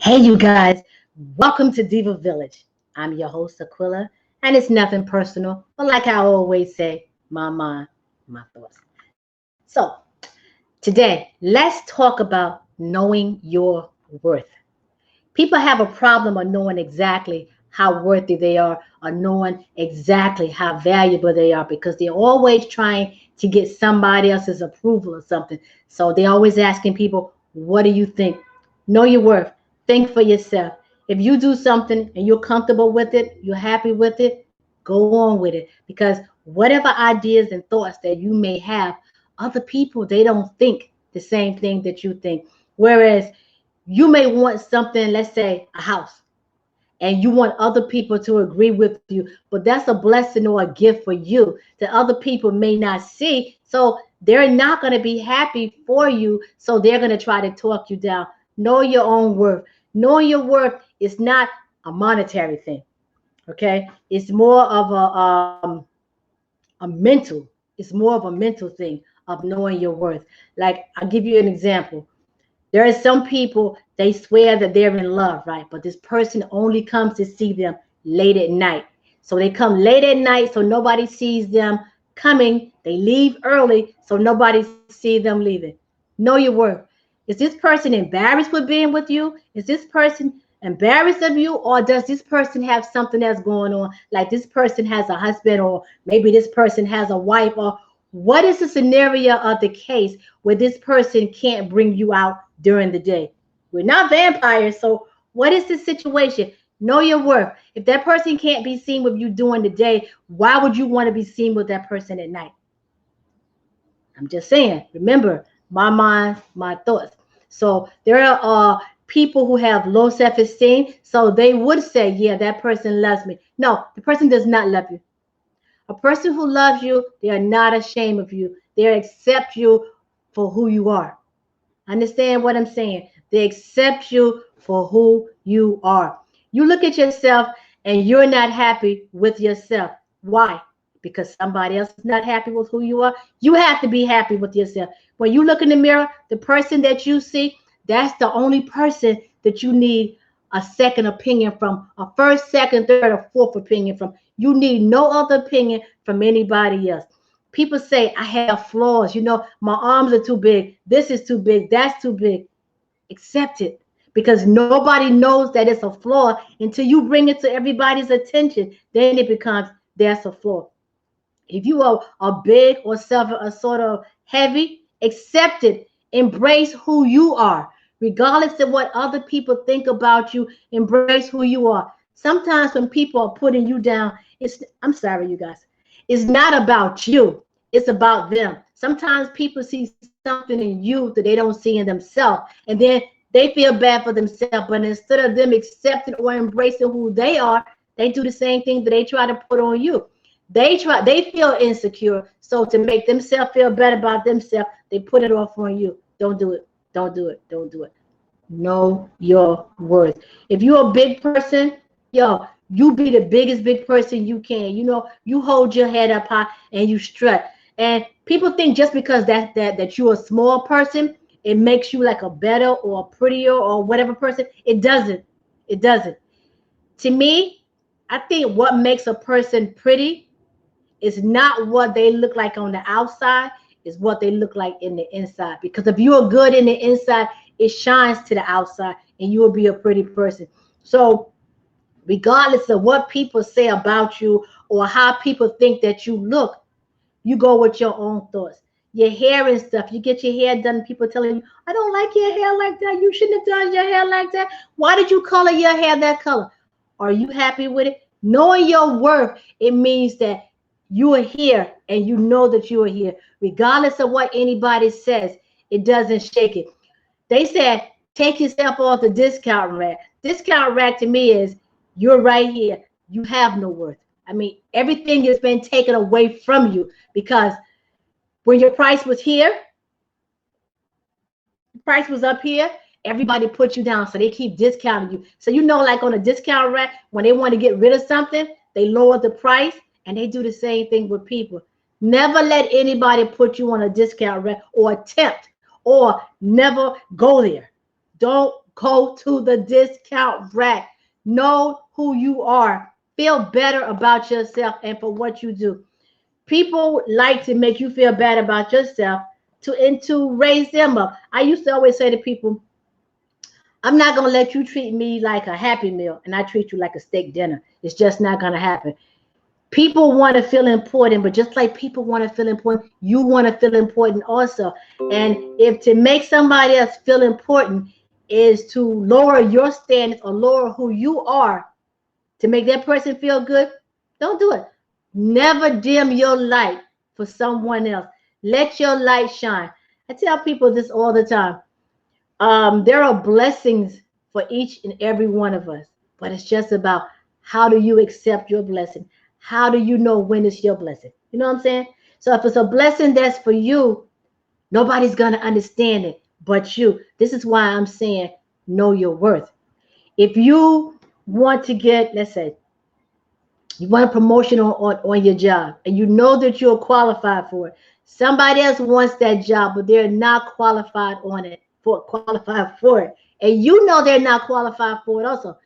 Hey, you guys, welcome to Diva-Villege. I'm your host, Aquila, and it's nothing personal, but like I always say, my mind, my thoughts. So, today, let's talk about knowing your worth. People have a problem of knowing exactly how worthy they are or knowing exactly how valuable they are because they're always trying to get somebody else's approval or something. So they're always asking people, what do you think? Know your worth. Think for yourself. If you do something and you're comfortable with it, you're happy with it, go on with it. Because whatever ideas and thoughts that you may have, other people, they don't think the same thing that you think. Whereas you may want something, let's say a house, and you want other people to agree with you, but that's a blessing or a gift for you that other people may not see. So they're not going to be happy for you. So they're going to try to talk you down. Know your own worth. Knowing your worth is not a monetary thing. Okay. It's more of a mental, it's more of a mental thing of knowing your worth. Like I'll give you an example. There are some people, they swear that they're in love, right? But this person only comes to see them late at night. So they come late at night so nobody sees them coming. They leave early so nobody sees them leaving. Know your worth. Is this person embarrassed with being with you? Is this person embarrassed of you? Or does this person have something that's going on? Like this person has a husband, or maybe this person has a wife, or what is the scenario of the case where this person can't bring you out during the day? We're not vampires, so what is the situation? Know your worth. If that person can't be seen with you during the day, why would you want to be seen with that person at night? I'm just saying, remember, my mind, my thoughts. So there are people who have low self-esteem, so they would say, yeah, that person loves me. No, the person does not love you. A person who loves you, they are not ashamed of you. They accept you for who you are. Understand what I'm saying? They accept you for who you are. You look at yourself and you're not happy with yourself. Why? Because somebody else is not happy with who you are. You have to be happy with yourself. When you look in the mirror, the person that you see, that's the only person that you need a second opinion from, a first, second, third, or fourth opinion from. You need no other opinion from anybody else. People say, I have flaws. You know, my arms are too big. This is too big. That's too big. Accept it, because nobody knows that it's a flaw until you bring it to everybody's attention. Then it becomes, that's a flaw. If you are big or suffer a sort of heavy, accept it. Embrace who you are. Regardless of what other people think about you, embrace who you are. Sometimes when people are putting you down, I'm sorry, you guys. It's not about you. It's about them. Sometimes people see something in you that they don't see in themselves, and then they feel bad for themselves. But instead of them accepting or embracing who they are, they do the same thing that they try to put on you. They feel insecure. So to make themselves feel better about themselves, they put it off on you. Don't do it. Don't do it. Don't do it. Know your worth. If you're a big person, yo, you be the biggest big person you can. You know, you hold your head up high and you strut. And people think just because that you're a small person, it makes you like a better or a prettier or whatever person. It doesn't. It doesn't. To me, I think what makes a person pretty is not what they look like on the outside, is what they look like in the inside. Because if you are good in the inside, it shines to the outside and you will be a pretty person. So regardless of what people say about you or how people think that you look, you go with your own thoughts. Your hair and stuff, you get your hair done, people telling you, I don't like your hair like that. You shouldn't have done your hair like that. Why did you color your hair that color? Are you happy with it? Knowing your worth, it means that you are here and you know that you are here. Regardless of what anybody says, it doesn't shake it. They said, take yourself off the discount rack. Discount rack to me is you're right here. You have no worth. I mean, everything has been taken away from you because when your price was here, the price was up here, everybody put you down. So they keep discounting you. So, you know, like on a discount rack, when they want to get rid of something, they lower the price, and they do the same thing with people. Never let anybody put you on a discount rack or attempt, or never go there. Don't Go to the discount rack. Know who you are. Feel better about yourself and for what you do. People like to make you feel bad about yourself to raise them up. I used to always say to people, I'm not gonna let you treat me like a Happy Meal and I treat you like a steak dinner. It's just not gonna happen. People want to feel important, but just like people want to feel important, you want to feel important also. And if to make somebody else feel important is to lower your standards or lower who you are to make that person feel good, don't do it. Never dim your light for someone else. Let your light shine. I tell people this all the time. There are blessings for each and every one of us, but it's just about how do you accept your blessing? How do you know when it's your blessing? You know what I'm saying? So if it's a blessing that's for you, nobody's going to understand it but you. This is why I'm saying know your worth. If you want to get, let's say, you want a promotion on your job and you know that you're qualified for it. Somebody else wants that job, but they're not qualified for it. And you know they're not qualified for it also.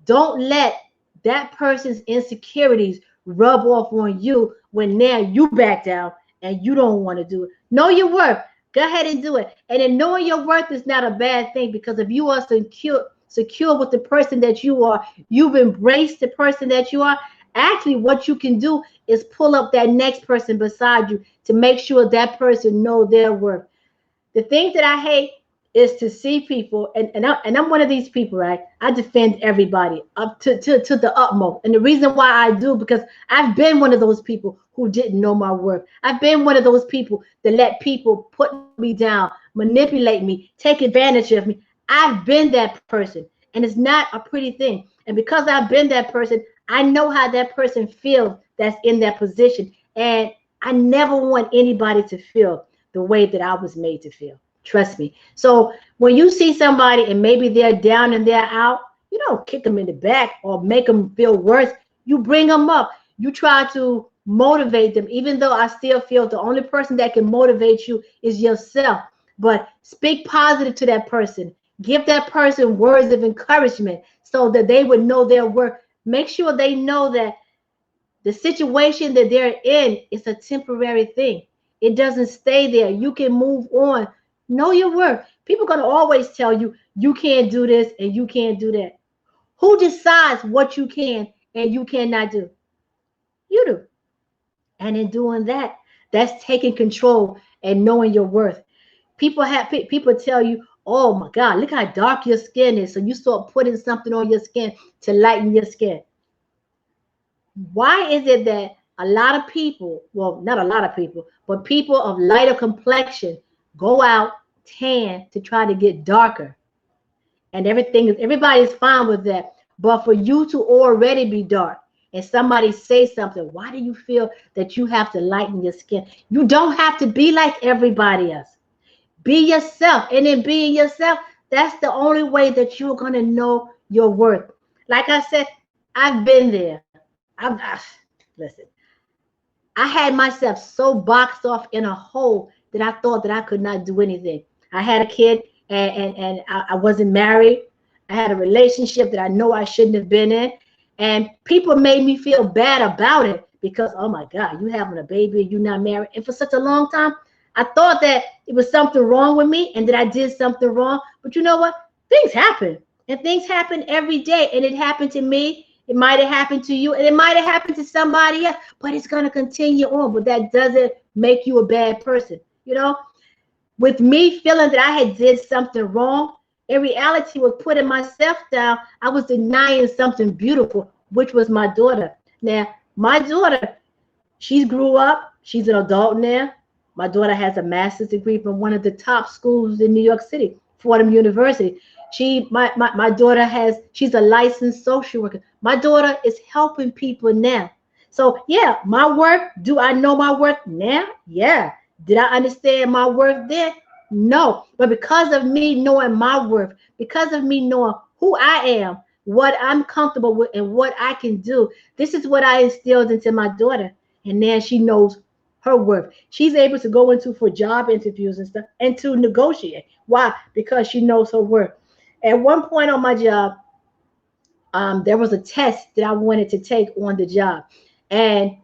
Don't let that person's insecurities rub off on you when now you back down and you don't want to do it. Know your worth. Go ahead and do it. And then knowing your worth is not a bad thing, because if you are secure with the person that you are, you've embraced the person that you are. Actually, what you can do is pull up that next person beside you to make sure that person know their worth. The thing that I hate is to see people, and I'm one of these people, right? I defend everybody up to the utmost. And the reason why I do, because I've been one of those people who didn't know my worth. I've been one of those people that let people put me down, manipulate me, take advantage of me. I've been that person, and it's not a pretty thing. And because I've been that person, I know how that person feels that's in that position. And I never want anybody to feel the way that I was made to feel. Trust me. So when you see somebody and maybe they're down and they're out, you don't kick them in the back or make them feel worse. You bring them up. You try to motivate them, even though I still feel the only person that can motivate you is yourself. But speak positive to that person. Give that person words of encouragement so that they would know their worth. Make sure they know that the situation that they're in is a temporary thing. It doesn't stay there. You can move on. Know your worth. People are going to always tell you, you can't do this and you can't do that. Who decides what you can and you cannot do? You do. And in doing that, that's taking control and knowing your worth. People tell you, oh my God, look how dark your skin is. So you start putting something on your skin to lighten your skin. Why is it that a lot of people, well, not a lot of people, but people of lighter complexion go out tan to try to get darker? And everybody's fine with that. But for you to already be dark and somebody say something, why do you feel that you have to lighten your skin? You don't have to be like everybody else. Be yourself. And in being yourself, that's the only way that you're going to know your worth. Like I said, I've been there. Listen, I had myself so boxed off in a hole that I thought that I could not do anything. I had a kid and I wasn't married. I had a relationship that I know I shouldn't have been in. And people made me feel bad about it because, oh my God, you having a baby and you're not married. And for such a long time, I thought that it was something wrong with me and that I did something wrong. But you know what? Things happen. And things happen every day. And it happened to me. It might have happened to you. And it might have happened to somebody else. But it's going to continue on. But that doesn't make you a bad person. You know? With me feeling that I had did something wrong, in reality was putting myself down. I was denying something beautiful, which was my daughter. Now, my daughter, she grew up. She's an adult now. My daughter has a master's degree from one of the top schools in New York City, Fordham University. My daughter she's a licensed social worker. My daughter is helping people now. So yeah, my worth, do I know my worth now? Yeah. Did I understand my worth then? No. But because of me knowing my worth, because of me knowing who I am, what I'm comfortable with, and what I can do, this is what I instilled into my daughter. And now she knows her worth. She's able to go into for job interviews and stuff and to negotiate. Why? Because she knows her worth. At one point on my job, there was a test that I wanted to take on the job. And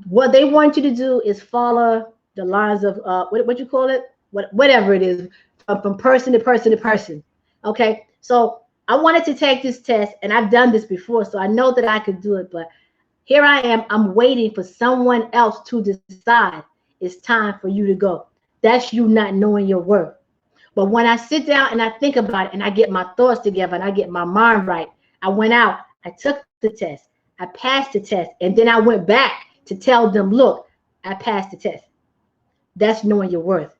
what they want you to do is follow the lines of what you call it, whatever it is, from person to person to person. Okay, so I wanted to take this test, and I've done this before, so I know that I could do it. But here I am, I'm waiting for someone else to decide it's time for you to go. That's you not knowing your worth. But when I sit down and I think about it and I get my thoughts together and I get my mind right, I went out, I took the test, I passed the test, and then I went back to tell them, look, I passed the test. That's knowing your worth.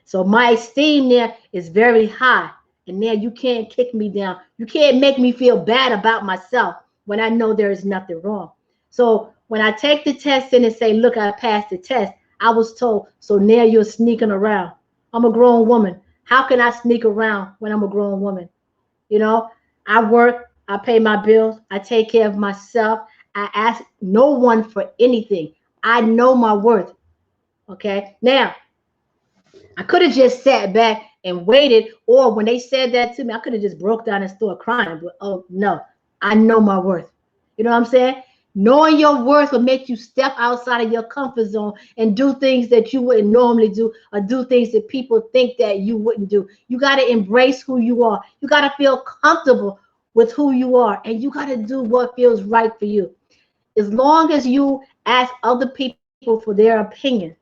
So my esteem there is very high. And there you can't kick me down. You can't make me feel bad about myself when I know there is nothing wrong. So when I take the test in and say, look, I passed the test, I was told, so now you're sneaking around. I'm a grown woman. How can I sneak around when I'm a grown woman? You know, I work, I pay my bills, I take care of myself. I ask no one for anything. I know my worth. Okay. Now, I could have just sat back and waited, or when they said that to me, I could have just broke down and started crying. But oh no, I know my worth. You know what I'm saying? Knowing your worth will make you step outside of your comfort zone and do things that you wouldn't normally do, or do things that people think that you wouldn't do. You got to embrace who you are. You got to feel comfortable with who you are, and you got to do what feels right for you. As long as you ask other people for their opinion,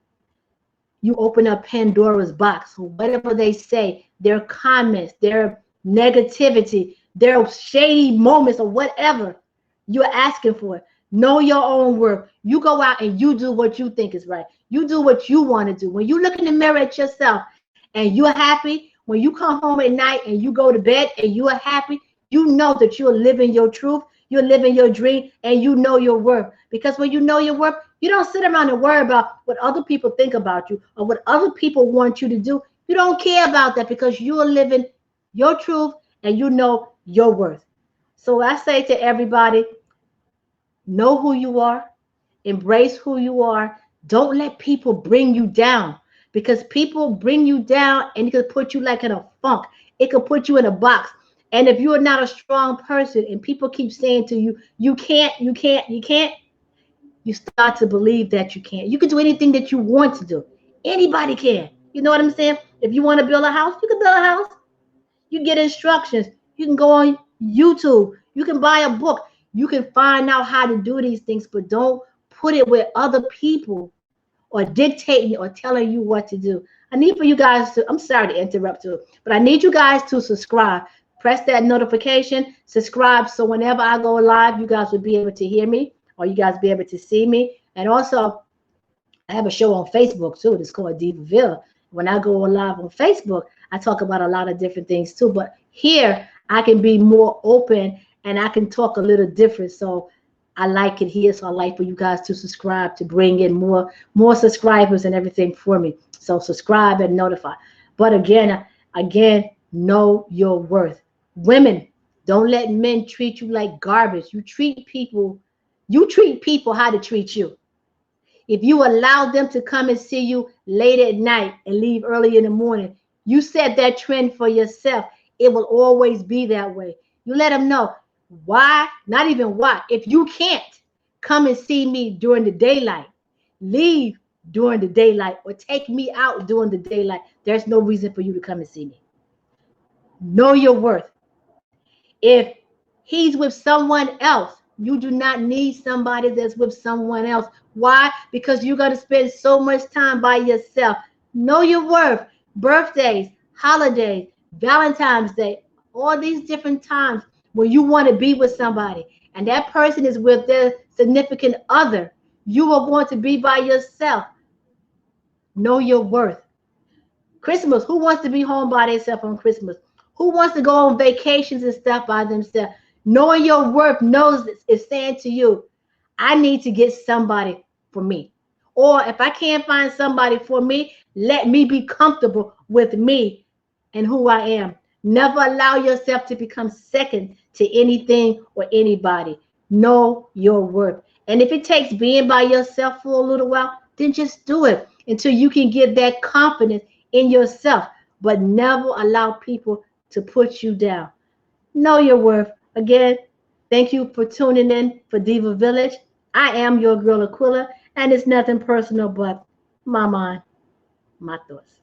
you open up Pandora's box. So whatever they say, their comments, their negativity, their shady moments, or whatever, you're asking for it. Know your own worth. You go out and you do what you think is right. You do what you want to do. When you look in the mirror at yourself and you're happy, when you come home at night and you go to bed and you are happy, you know that you're living your truth, you're living your dream, and you know your worth. Because when you know your worth, you don't sit around and worry about what other people think about you or what other people want you to do. You don't care about that because you're living your truth and you know your worth. So I say to everybody, know who you are, embrace who you are. Don't let people bring you down, because people bring you down and it could put you like in a funk. It could put you in a box. And if you are not a strong person and people keep saying to you, you can't, you can't, you can't, you start to believe that you can't. You can do anything that you want to do. Anybody can. You know what I'm saying? If you want to build a house, you can build a house. You get instructions. You can go on YouTube. You can buy a book. You can find out how to do these things, but don't put it with other people or dictating or telling you what to do. I need for you guys to, I'm sorry to interrupt you, but I need you guys to subscribe. Press that notification, subscribe, so whenever I go live, you guys will be able to hear me, or you guys be able to see me. And also, I have a show on Facebook too. It's called Diva-Villege. When I go live on Facebook, I talk about a lot of different things too. But here, I can be more open and I can talk a little different. So I like it here. So I like for you guys to subscribe to bring in more subscribers and everything for me. So subscribe and notify. But again, know your worth. Women, don't let men treat you like garbage. You treat people how to treat you. If you allow them to come and see you late at night and leave early in the morning, you set that trend for yourself. It will always be that way. You let them know why, not even why. If you can't come and see me during the daylight, leave during the daylight or take me out during the daylight. There's no reason for you to come and see me. Know your worth. If he's with someone else, you do not need somebody that's with someone else. Why? Because you're going to spend so much time by yourself. Know your worth. Birthdays, holidays, Valentine's Day, all these different times when you want to be with somebody and that person is with their significant other, you are going to be by yourself. Know your worth. Christmas, who wants to be home by themselves on Christmas? Who wants to go on vacations and stuff by themselves? Knowing your worth knows this is saying to you, I need to get somebody for me. Or if I can't find somebody for me, let me be comfortable with me and who I am. Never allow yourself to become second to anything or anybody. Know your worth. And if it takes being by yourself for a little while, then just do it until you can get that confidence in yourself. But never allow people to put you down. Know your worth. Again, thank you for tuning in for Diva Village. I am your girl Aquila, and it's nothing personal but my mind, my thoughts.